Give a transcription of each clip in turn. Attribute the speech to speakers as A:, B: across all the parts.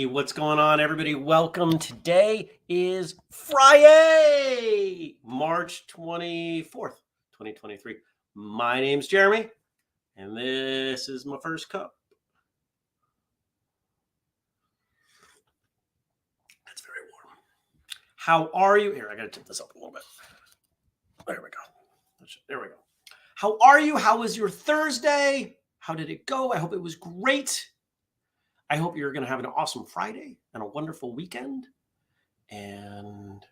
A: What's going on, everybody? Welcome. Today is Fri-YAY, March 24th, 2023. My name's Jeremy, and this is my first cup. That's very warm. How are you? Here, I got to tip this up a little bit. There we go. There we go. How are you? How was your Thursday? How did it go? I hope it was great. I hope you're going to have an awesome Friday and a wonderful weekend. And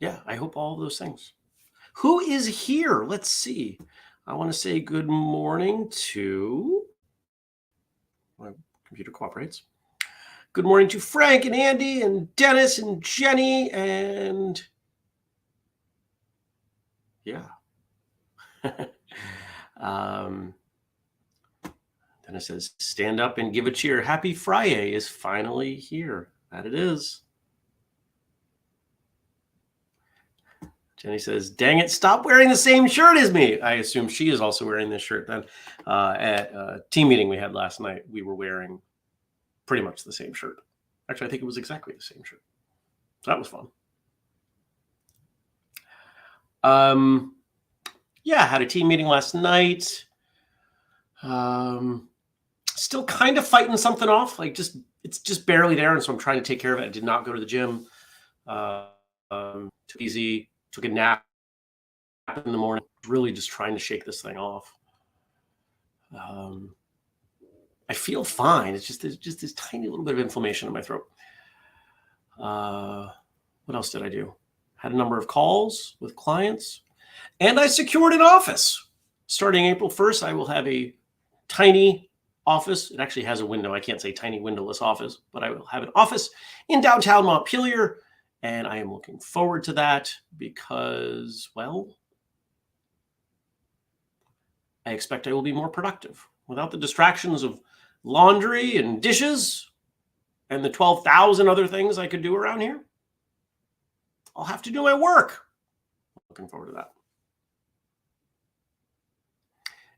A: yeah, I hope all of those things. Who is here? Let's see. I want to say good morning to, my computer cooperates. Good morning to Frank and Andy and Dennis and Jenny and yeah. Dennis says, stand up and give a cheer. Happy Fri-YAY is finally here. That it is. Jenny says, dang it, stop wearing the same shirt as me. I assume she is also wearing this shirt then. At a team meeting we had last night, we were wearing pretty much the same shirt. Actually, I think it was exactly the same shirt. So that was fun. Yeah, had a team meeting last night. Still kind of fighting something off, like it's just barely there, and so I'm trying to take care of it. I did not go to the gym. Took easy, took a nap in the morning. Really just trying to shake this thing off. I feel fine. It's just this tiny little bit of inflammation in my throat. What else did I do? Had a number of calls with clients, and I secured an office. Starting April 1st, I will have a tiny office. It actually has a window. I can't say tiny windowless office, but I will have an office in downtown Montpelier. And I am looking forward to that because, well, I expect I will be more productive without the distractions of laundry and dishes and the 12,000 other things I could do around here. I'll have to do my work. Looking forward to that.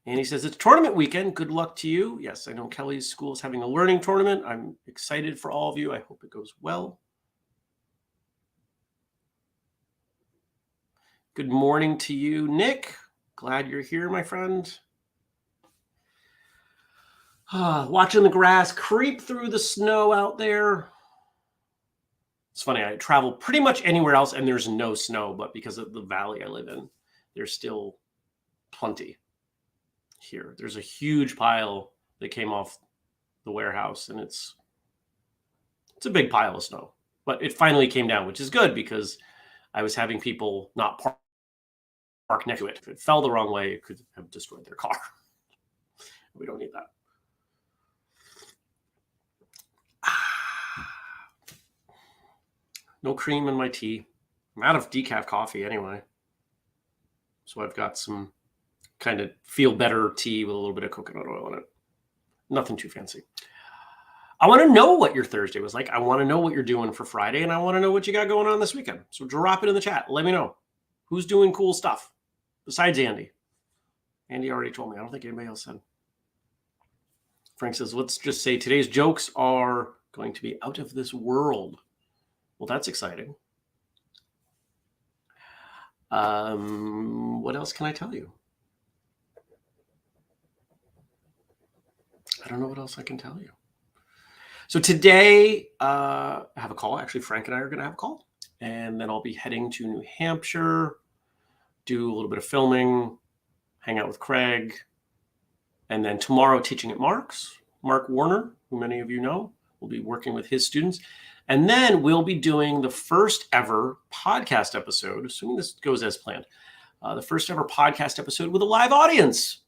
A: And he says, it's tournament weekend. Good luck to you. Yes, I know Kelly's school is having a learning tournament. I'm excited for all of you. I hope it goes well. Good morning to you, Nick. Glad you're here, my friend. Watching the grass creep through the snow out there. It's funny, I travel pretty much anywhere else and there's no snow, but because of the valley I live in, there's still plenty. Here, there's a huge pile that came off the warehouse, and it's a big pile of snow, but it finally came down, which is good because I was having people not park next to it. If it fell the wrong way, it could have destroyed their car. We don't need that. No cream in my tea. I'm out of decaf coffee anyway, so I've got some kind of feel better tea with a little bit of coconut oil in it. Nothing too fancy. I want to know what your Thursday was like. I want to know what you're doing for Friday, and I want to know what you got going on this weekend. So drop it in the chat. Let me know who's doing cool stuff besides Andy. Andy already told me. I don't think anybody else said. Frank says, let's just say today's jokes are going to be out of this world. Well, that's exciting. What else can I tell you? I don't know what else I can tell you. So today, I have a call. Actually, Frank and I are going to have a call. And then I'll be heading to New Hampshire, do a little bit of filming, hang out with Craig. And then tomorrow, teaching at Mark Warner, who many of you know, will be working with his students. And then we'll be doing the first ever podcast episode, assuming this goes as planned, the first ever podcast episode with a live audience.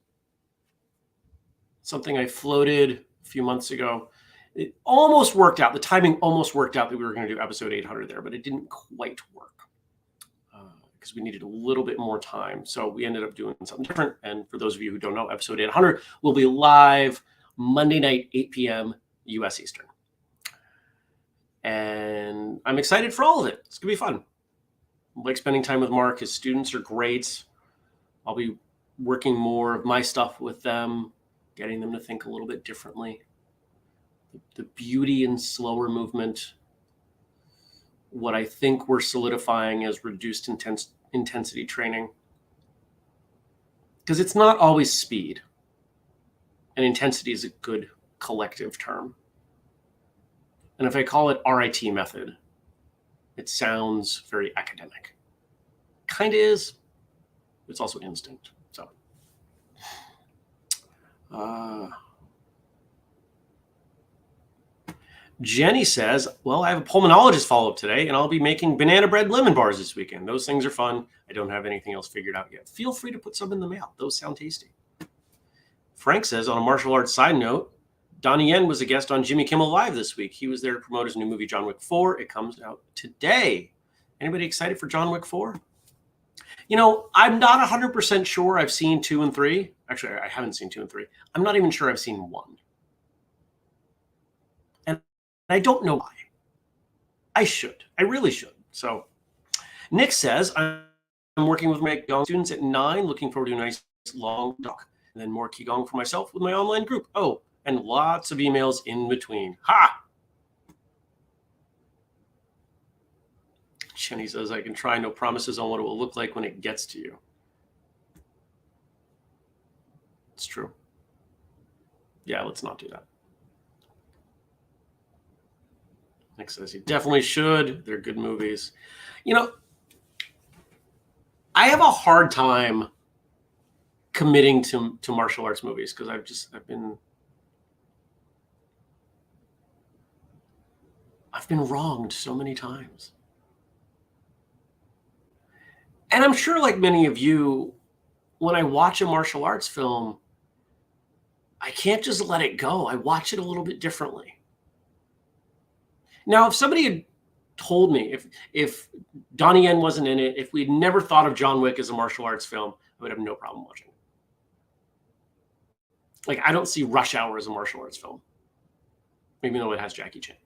A: something I floated a few months ago. It almost worked out. The timing almost worked out that we were going to do episode 800 there, but it didn't quite work because we needed a little bit more time. So we ended up doing something different. And for those of you who don't know, episode 800 will be live Monday night, 8 p.m. U.S. Eastern. And I'm excited for all of it. It's going to be fun. I like spending time with Mark. His students are great. I'll be working more of my stuff with them, getting them to think a little bit differently. The beauty in slower movement, what I think we're solidifying as reduced intensity training. Because it's not always speed. And intensity is a good collective term. And if I call it RIT method, it sounds very academic. Kind of is. It's also instinct. So, Jenny says, well, I have a pulmonologist follow-up today, and I'll be making banana bread lemon bars this weekend. Those things are fun. I don't have anything else figured out yet. Feel free to put some in the mail. Those sound tasty. Frank says, on a martial arts side note, Donnie Yen was a guest on Jimmy Kimmel Live this week. He was there to promote his new movie, John Wick 4. It comes out today. Anybody excited for John Wick 4? You know, I'm not 100% sure I've seen 2 and 3. Actually, I haven't seen 2 and 3. I'm not even sure I've seen 1. And I don't know why. I should. I really should. So Nick says, I'm working with my Qigong students at 9, looking forward to a nice long talk. And then more Qigong for myself with my online group. Oh, and lots of emails in between. Ha! Jenny says, I can try, no promises on what it will look like when it gets to you. It's true. Yeah, let's not do that. Nick says, you definitely should. They're good movies. You know, I have a hard time committing to martial arts movies because I've been wronged so many times. And I'm sure, like many of you, when I watch a martial arts film, I can't just let it go. I watch it a little bit differently. Now, if somebody had told me, if Donnie Yen wasn't in it, if we'd never thought of John Wick as a martial arts film, I would have no problem watching it. Like, I don't see Rush Hour as a martial arts film, even though it has Jackie Chan.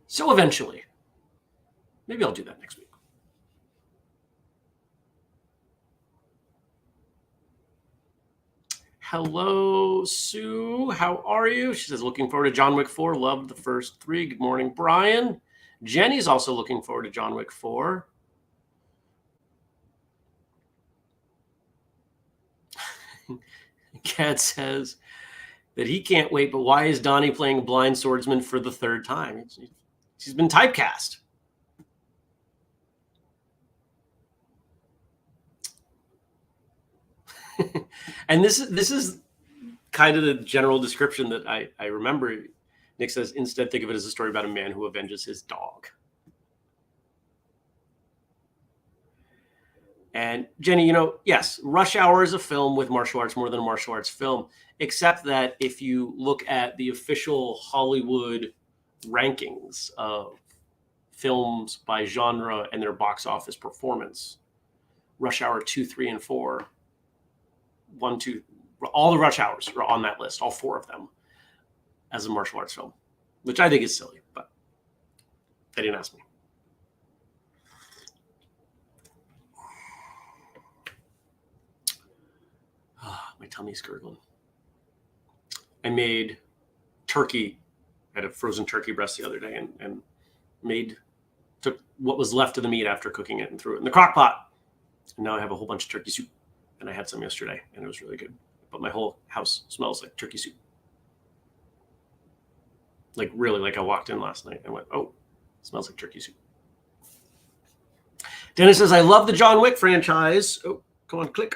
A: So eventually, maybe I'll do that next week. Hello, Sue. How are you? She says, looking forward to John Wick 4. Loved the first 3. Good morning, Brian. Jenny's also looking forward to John Wick 4. Kat says that he can't wait, but why is Donnie playing a blind swordsman for the 3rd time? She's been typecast. And this is kind of the general description that I remember. Nick says, instead, think of it as a story about a man who avenges his dog. And Jenny, you know, yes, Rush Hour is a film with martial arts more than a martial arts film, except that if you look at the official Hollywood rankings of films by genre and their box office performance, Rush Hour 2, 3, and 4, 1, 2, all the Rush Hours are on that list, all 4 of them, as a martial arts film, which I think is silly, but they didn't ask me. My tummy's gurgling. I made turkey, I had a frozen turkey breast the other day and took what was left of the meat after cooking it and threw it in the crock pot. And now I have a whole bunch of turkey soup. And I had some yesterday and it was really good. But my whole house smells like turkey soup. Like really, like I walked in last night and went, oh, it smells like turkey soup. Dennis says, I love the John Wick franchise. Oh, come on, click.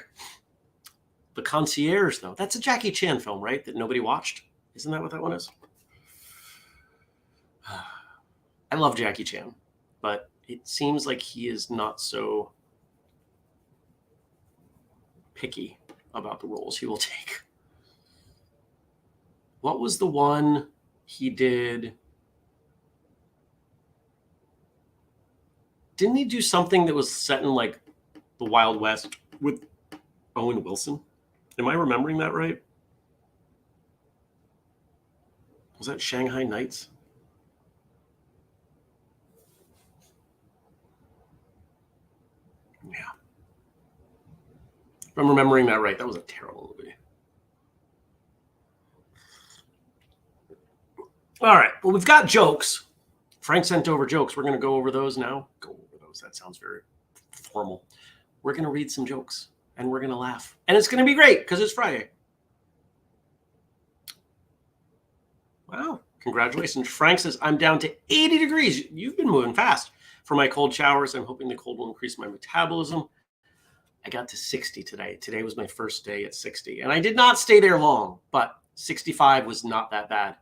A: The Concierge, though. That's a Jackie Chan film, right? That nobody watched. Isn't that what that one is? I love Jackie Chan, but it seems like he is not so picky about the roles he will take. What was the one he did? Didn't he do something that was set in like the Wild West with Owen Wilson? Am I remembering that right? Was that Shanghai Nights? Yeah. If I'm remembering that right, that was a terrible movie. All right. Well, we've got jokes. Frank sent over jokes. We're going to go over those now. Go over those. That sounds very formal. We're going to read some jokes and we're going to laugh. And it's going to be great because it's Friday. Wow. Congratulations. Frank says, I'm down to 80 degrees. You've been moving fast. For my cold showers, I'm hoping the cold will increase my metabolism. I got to 60 today. Today was my first day at 60. And I did not stay there long, but 65 was not that bad.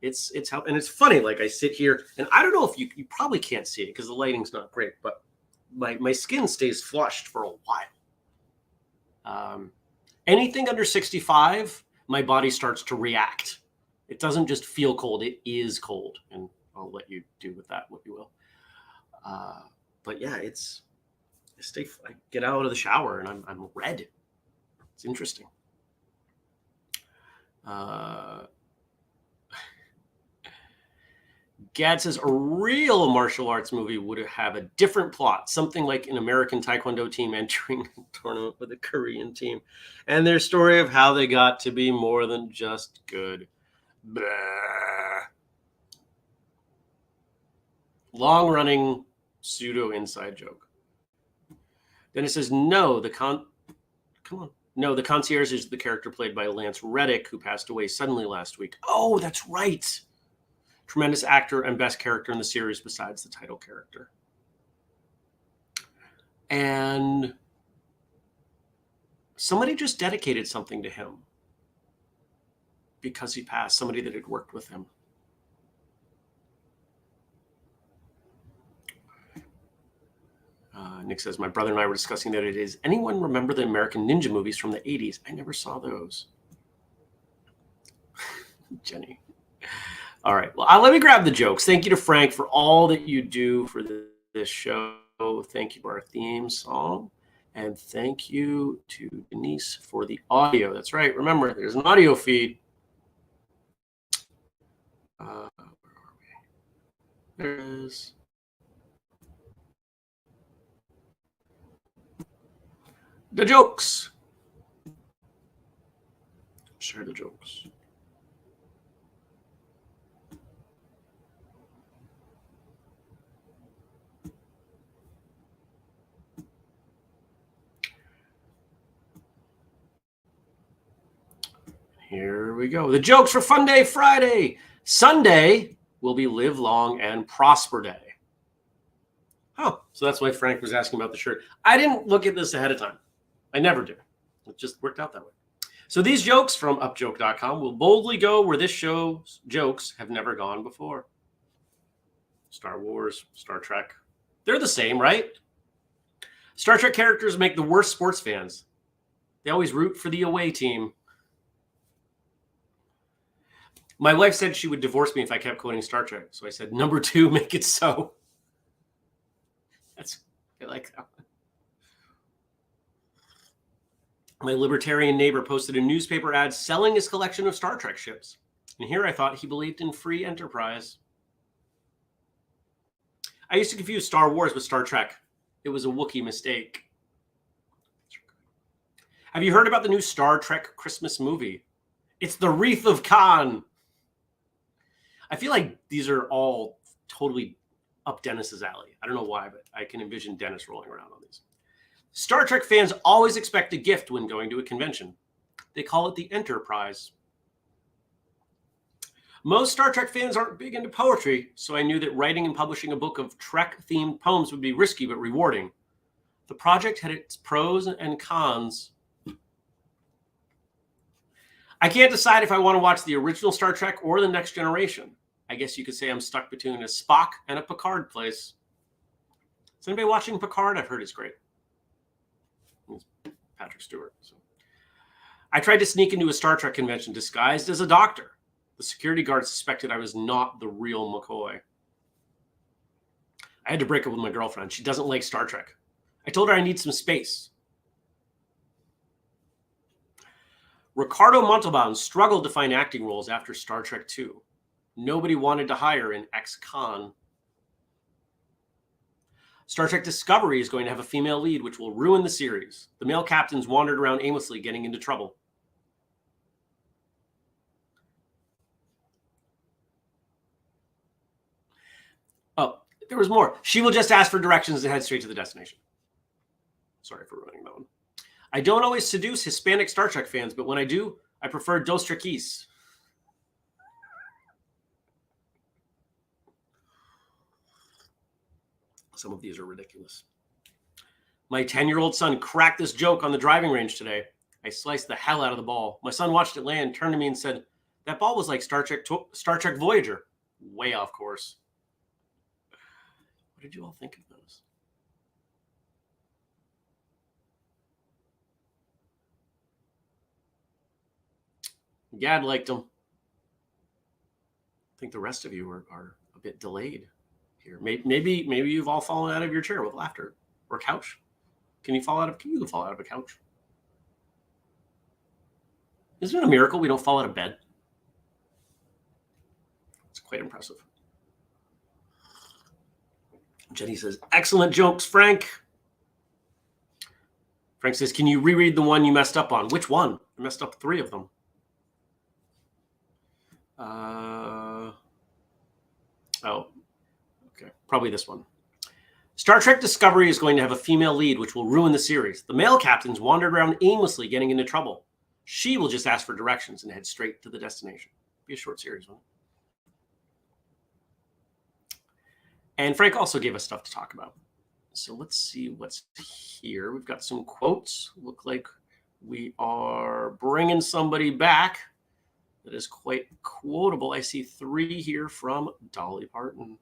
A: It's how, and it's funny. Like I sit here and I don't know if you probably can't see it because the lighting's not great, but my skin stays flushed for a while. Anything under 65, my body starts to react. It doesn't just feel cold. It is cold. And I'll let you do with that what you will. But yeah, I get out of the shower and I'm red. It's interesting. Gad says a real martial arts movie would have a different plot, something like an American Taekwondo team entering a tournament with a Korean team, and their story of how they got to be more than just good. Blah. Long-running pseudo inside joke. Then it says no. The concierge is the character played by Lance Reddick, who passed away suddenly last week. Oh, that's right. Tremendous actor and best character in the series besides the title character. And somebody just dedicated something to him because he passed, somebody that had worked with him. Nick says, my brother and I were discussing that it is. Anyone remember the American Ninja movies from the 80s? I never saw those. Jenny. All right. Well, let me grab the jokes. Thank you to Frank for all that you do for this show. Thank you for our theme song. And thank you to Denise for the audio. That's right. Remember, there's an audio feed. Where are we? There it is. The jokes. Share the jokes. Here we go. The jokes for Fun Day Friday. Sunday will be Live Long and Prosper Day. Oh, so that's why Frank was asking about the shirt. I didn't look at this ahead of time. I never do. It just worked out that way. So these jokes from upjoke.com will boldly go where this show's jokes have never gone before. Star Wars, Star Trek. They're the same, right? Star Trek characters make the worst sports fans. They always root for the away team. My wife said she would divorce me if I kept quoting Star Trek. So I said, number 2, make it so. I like that one. My libertarian neighbor posted a newspaper ad selling his collection of Star Trek ships. And here I thought he believed in free enterprise. I used to confuse Star Wars with Star Trek. It was a Wookiee mistake. Have you heard about the new Star Trek Christmas movie? It's the Wreath of Khan. I feel like these are all totally up Dennis's alley. I don't know why, but I can envision Dennis rolling around on these. Star Trek fans always expect a gift when going to a convention. They call it the Enterprise. Most Star Trek fans aren't big into poetry, so I knew that writing and publishing a book of Trek-themed poems would be risky but rewarding. The project had its pros and cons. I can't decide if I want to watch the original Star Trek or the Next Generation. I guess you could say I'm stuck between a Spock and a Picard place. Is anybody watching Picard? I've heard it's great. It's Patrick Stewart. So. I tried to sneak into a Star Trek convention disguised as a doctor. The security guard suspected I was not the real McCoy. I had to break up with my girlfriend. She doesn't like Star Trek. I told her I need some space. Ricardo Montalban struggled to find acting roles after Star Trek II. Nobody wanted to hire an ex-con. Star Trek Discovery is going to have a female lead, which will ruin the series. The male captains wandered around aimlessly, getting into trouble. Oh, there was more. She will just ask for directions and head straight to the destination. Sorry for ruining that one. I don't always seduce Hispanic Star Trek fans, but when I do, I prefer Dos Trekkies. Some of these are ridiculous. My 10-year-old son cracked this joke on the driving range today. I sliced the hell out of the ball. My son watched it land, turned to me and said, that ball was like Star Trek Voyager. Way off course. What did you all think of those? Gad liked them. I think the rest of you are a bit delayed here. Maybe you've all fallen out of your chair with laughter or couch. Can you fall out of a couch? Isn't it a miracle we don't fall out of bed? It's quite impressive. Jenny says, excellent jokes, Frank. Frank says, can you reread the one you messed up on? Which one? I messed up 3 of them. Oh, okay. Probably this one. Star Trek Discovery is going to have a female lead, which will ruin the series. The male captains wandered around aimlessly, getting into trouble. She will just ask for directions and head straight to the destination. Be a short series, won't it? And Frank also gave us stuff to talk about. So let's see what's here. We've got some quotes. Look like we are bringing somebody back that is quite quotable. I see 3 here from Dolly Parton.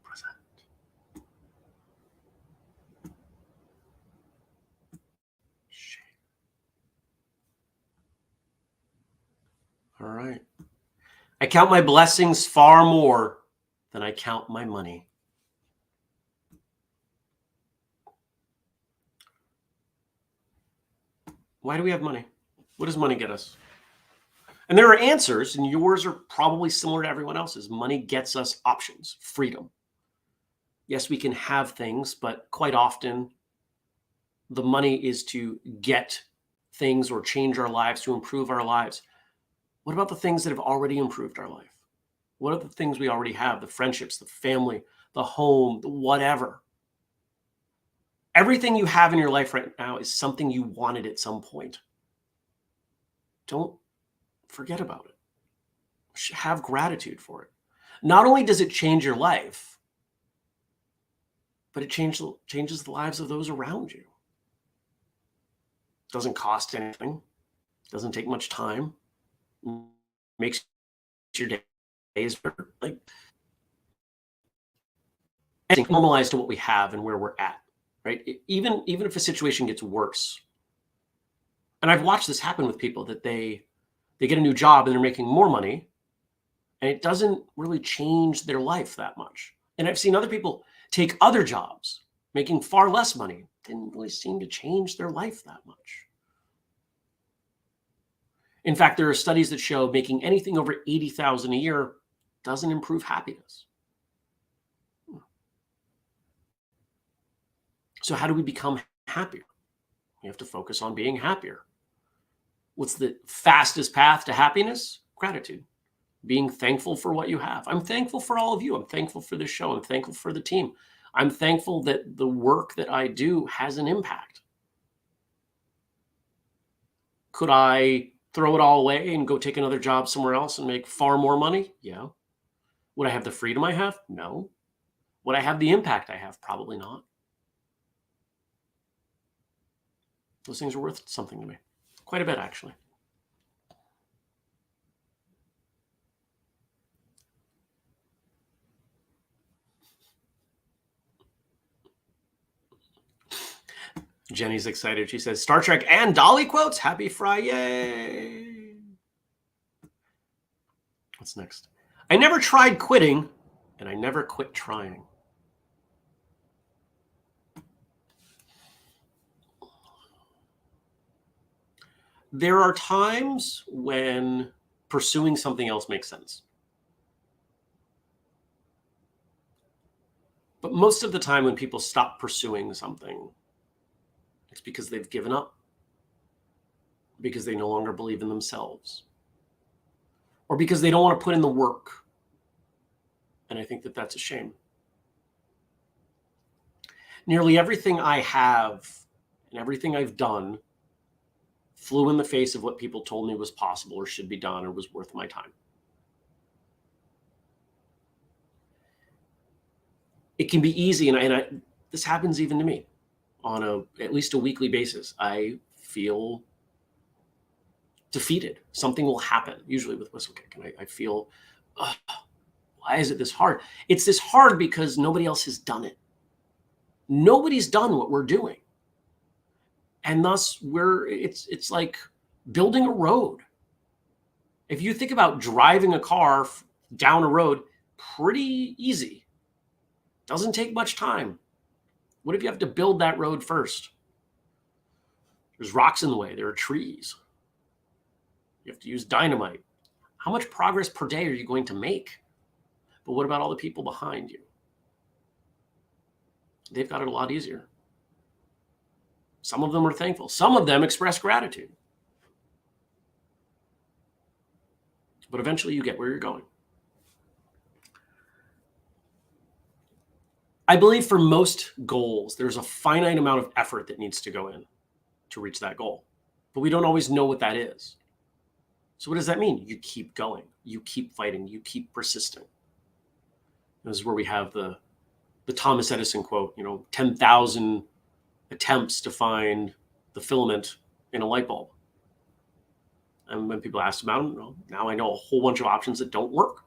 A: Present. Shame. All right. I count my blessings far more than I count my money. Why do we have money? What does money get us? And there are answers, and yours are probably similar to everyone else's. Money gets us options, freedom. Yes, we can have things, but quite often the money is to get things or change our lives, to improve our lives. What about the things that have already improved our life? What are the things we already have? The friendships, the family, the home, the whatever. Everything you have in your life right now is something you wanted at some point. Don't forget about it. Have gratitude for it. Not only does it change your life, but it changes the lives of those around you. Doesn't cost anything. Doesn't take much time. Makes your days better. Like, normalize to what we have and where we're at, right? Even if a situation gets worse. And I've watched this happen with people that they get a new job and they're making more money, and it doesn't really change their life that much. And I've seen other people take other jobs making far less money. Didn't really seem to change their life that much. In fact, there are studies that show making anything over $80,000 a year doesn't improve happiness. So how do we become happier? You have to focus on being happier. What's the fastest path to happiness? Gratitude. Being thankful for what you have. I'm thankful for all of you. I'm thankful for this show. I'm thankful for the team. I'm thankful that the work that I do has an impact. Could I throw it all away and go take another job somewhere else and make far more money? Yeah. Would I have the freedom I have? No. Would I have the impact I have? Probably not. Those things are worth something to me. Quite a bit, actually. Jenny's excited. She says, Star Trek and Dolly quotes. Happy Fri-YAY. What's next? I never tried quitting, and I never quit trying. There are times when pursuing something else makes sense. But most of the time when people stop pursuing something, it's because they've given up, because they no longer believe in themselves, or because they don't want to put in the work. And I think that that's a shame. Nearly everything I have and everything I've done flew in the face of what people told me was possible or should be done or was worth my time. It can be easy, and this happens even to me on at least a weekly basis. I feel defeated. Something will happen, usually with Whistlekick, and I feel, why is it this hard? It's this hard because nobody else has done it. Nobody's done what we're doing. And thus it's like building a road. If you think about driving a car down a road, pretty easy. Doesn't take much time. What if you have to build that road first? There's rocks in the way. There are trees. You have to use dynamite. How much progress per day are you going to make? But what about all the people behind you? They've got it a lot easier. Some of them are thankful. Some of them express gratitude. But eventually you get where you're going. I believe for most goals, there's a finite amount of effort that needs to go in to reach that goal. But we don't always know what that is. So what does that mean? You keep going. You keep fighting. You keep persisting. This is where we have the Thomas Edison quote, 10,000 attempts to find the filament in a light bulb. And when people ask about them, now I know a whole bunch of options that don't work.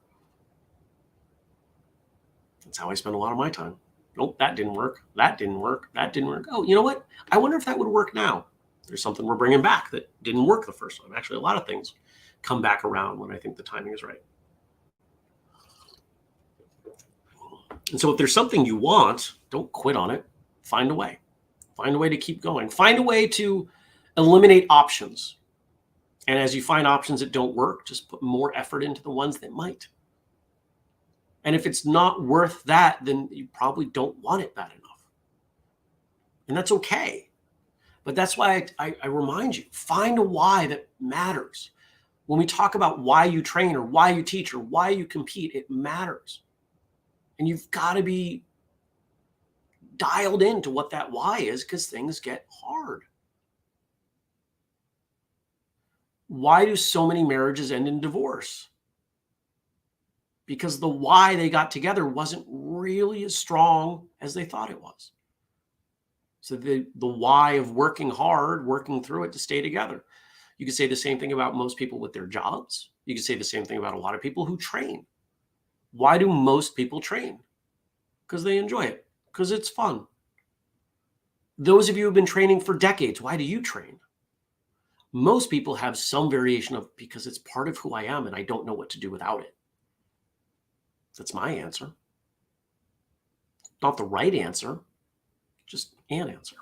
A: That's how I spend a lot of my time. Nope, that didn't work. That didn't work. That didn't work. Oh, you know what? I wonder if that would work now. There's something we're bringing back that didn't work the first time. Actually, a lot of things come back around when I think the timing is right. And so if there's something you want, don't quit on it. Find a way. Find a way to keep going. Find a way to eliminate options. And as you find options that don't work, just put more effort into the ones that might. And if it's not worth that, then you probably don't want it bad enough. And that's okay. But that's why I remind you, find a why that matters. When we talk about why you train or why you teach or why you compete, it matters. And you've got to be dialed into what that why is, because things get hard. Why do so many marriages end in divorce? Because the why they got together wasn't really as strong as they thought it was. So the why of working hard, working through it to stay together. You could say the same thing about most people with their jobs. You could say the same thing about a lot of people who train. Why do most people train? Because they enjoy it, because it's fun. Those of you who have been training for decades, why do you train? Most people have some variation of because it's part of who I am and I don't know what to do without it. That's my answer. Not the right answer, just an answer.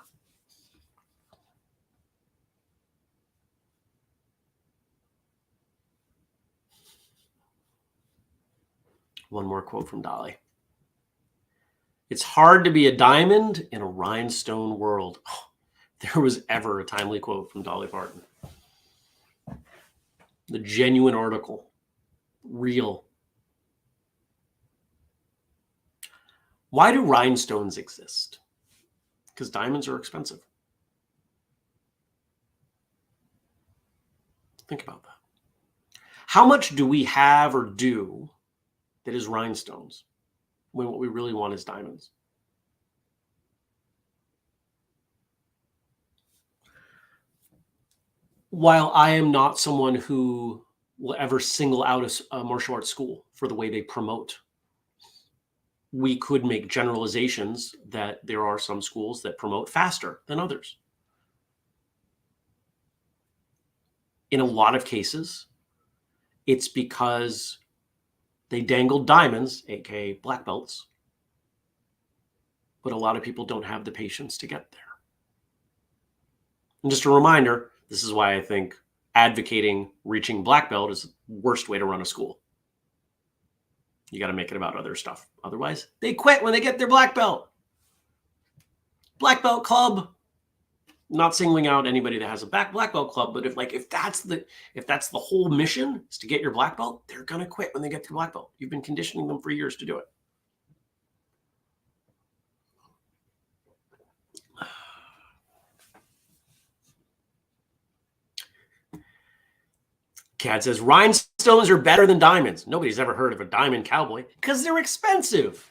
A: One more quote from Dolly. It's hard to be a diamond in a rhinestone world. Oh, there was ever a timely quote from Dolly Parton. The genuine article. Real. Why do rhinestones exist? Because diamonds are expensive. Think about that. How much do we have or do that is rhinestones when what we really want is diamonds? While I am not someone who will ever single out a martial arts school for the way they promote, we could make generalizations that there are some schools that promote faster than others. in a lot of cases, it's because they dangled diamonds, aka black belts, but a lot of people don't have the patience to get there. And just a reminder, this is why I think advocating reaching black belt is the worst way to run a school. You got to make it about other stuff. Otherwise, they quit when they get their black belt. Black belt club. Not singling out anybody that has a black belt club, but if that's the whole mission is to get your black belt, they're gonna quit when they get their black belt. You've been conditioning them for years to do it. Cat says rhinestones are better than diamonds. Nobody's ever heard of a diamond cowboy because they're expensive.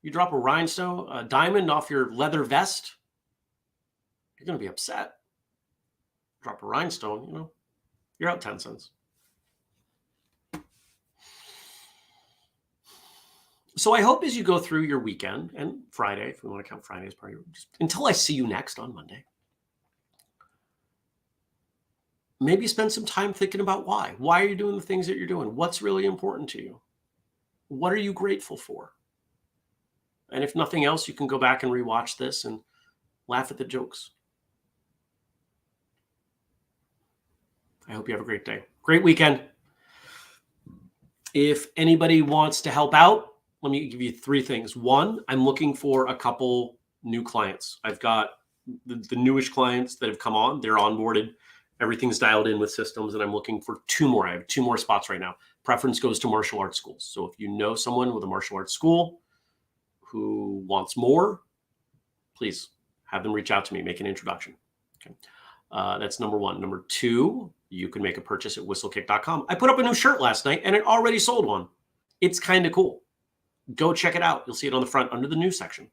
A: You drop a diamond off your leather vest, you're going to be upset. Drop a rhinestone, you're out 10 cents. So I hope as you go through your weekend and Friday, if we want to count Friday as part of until I see you next on Monday, maybe spend some time thinking about why. Why are you doing the things that you're doing? What's really important to you? What are you grateful for? And if nothing else, you can go back and rewatch this and laugh at the jokes. I hope you have a great day. Great weekend. If anybody wants to help out, let me give you 3 things. 1, I'm looking for a couple new clients. I've got the newish clients that have come on. They're onboarded. Everything's dialed in with systems, and I'm looking for 2 more. I have 2 more spots right now. Preference goes to martial arts schools. So if you know someone with a martial arts school who wants more, please have them reach out to me, make an introduction. Okay. That's number 1. Number 2, you can make a purchase at whistlekick.com. I put up a new shirt last night and it already sold one. It's kind of cool. Go check it out. You'll see it on the front under the news section.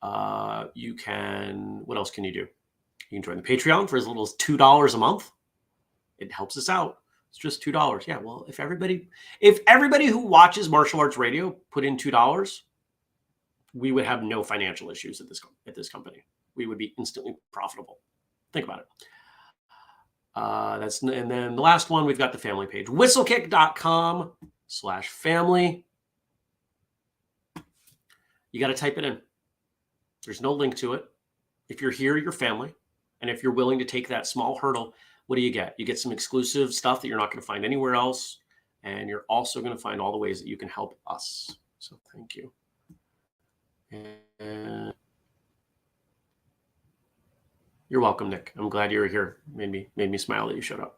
A: What else can you do? You can join the Patreon for as little as $2 a month. It helps us out. It's just $2. Yeah, well, if everybody who watches martial arts radio put in $2, we would have no financial issues at this company. We would be instantly profitable. Think about it. And then the last one, we've got the family page, whistlekick.com/family. You got to type it in. There's no link to it. If you're here, you're family. And if you're willing to take that small hurdle, what do you get? You get some exclusive stuff that you're not going to find anywhere else. And you're also going to find all the ways that you can help us. So thank you. And you're welcome, Nick. I'm glad you were here. Made me smile that you showed up.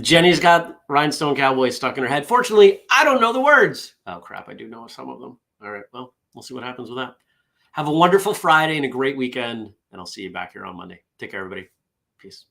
A: Jenny's got Rhinestone Cowboy stuck in her head. Fortunately, I don't know the words. Oh, crap. I do know some of them. All right. Well, we'll see what happens with that. Have a wonderful Friday and a great weekend. And I'll see you back here on Monday. Take care, everybody. Peace.